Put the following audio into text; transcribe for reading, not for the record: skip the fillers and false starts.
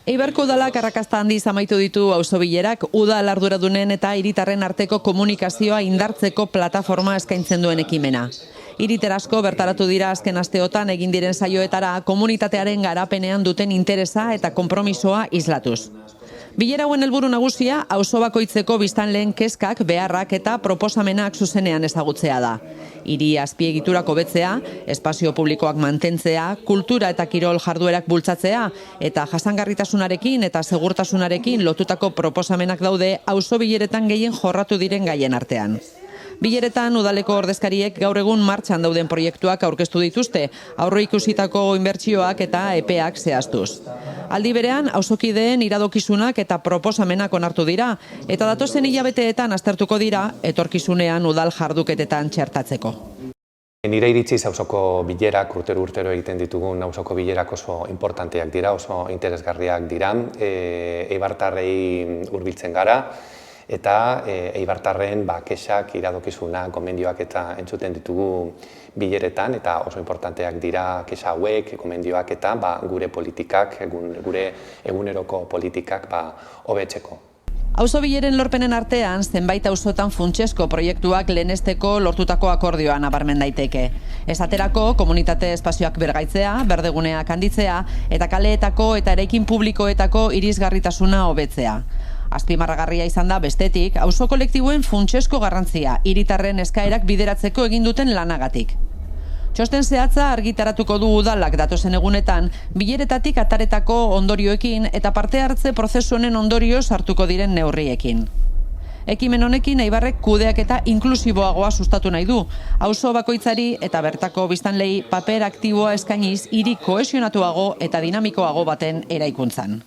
Eibarko udalak arrakasta handiz amaitu ditu auzobilerak udal arduradunen eta hiritarren arteko komunikazioa indartzeko plataforma eskaintzen duen ekimena. Hiritar asko bertaratu dira azken asteotan egin diren saioetara komunitatearen garapenean duten interesa eta konpromisoa islatuz. Bilera hauen helburu nagusia auzo bakoitzeko biztanleen kezkak, beharrak eta proposamenak zuzenean ezagutzea da. Hiri azpiegiturak hobetzea, espazio publikoak mantentzea, kultura eta kirol jarduerak bultzatzea eta jasangarritasunarekin eta segurtasunarekin lotutako proposamenak daude auzo bileretan gehien jorratu diren gaien artean. Bileretan udaleko ordezkariek gaur egun martxan dauden proiektuak aurkeztu dituzte, aurreikusitako inbertsioak eta epeak zehaztuz. Aldi berean, auzokideen iradokizunak eta proposamenak onartu dira, eta datozen hilabeteetan aztertuko dira, etorkizunean udal jarduketetan txertatzeko. Nire iritziz auzoko bilerak, urtero egiten ditugun auzoko bilerak oso importanteak dira, oso interesgarriak dira, eibartarrei hurbiltzen gara, eta eibartarren kexak, iradokizuna, gomendioak eta entzuten ditugu bileretan, eta oso importanteak dira kexa hauek, gomendioak eta gure politikak, gure eguneroko politikak hobetzeko. Auzo bileren lorpenen artean, zenbait auzotan funtsezko proiektuak lehenesteko lortutako akordioan nabarmen daiteke. Esaterako, komunitate espazioak bergaitzea, berdeguneak handitzea, eta kaleetako eta eraikin publikoetako irisgarritasuna hobetzea. Azpimarragarria izan da bestetik, auzo kolektiboen funtsezko garrantzia, hiritarren eskaerak bideratzeko egin duten lanagatik. Txosten zehatza argitaratuko du udalak datozen egunetan, bileretatik ataretako ondorioekin eta parte hartze prozesu honen ondorioz hartuko diren neurriekin. Ekimen honekin Eibarrek kudeaketa inklusiboagoa sustatu nahi du, auzo bakoitzari eta bertako biztanleei paper aktiboa eskainiz hiri kohesionatuago eta dinamikoago baten eraikuntzan.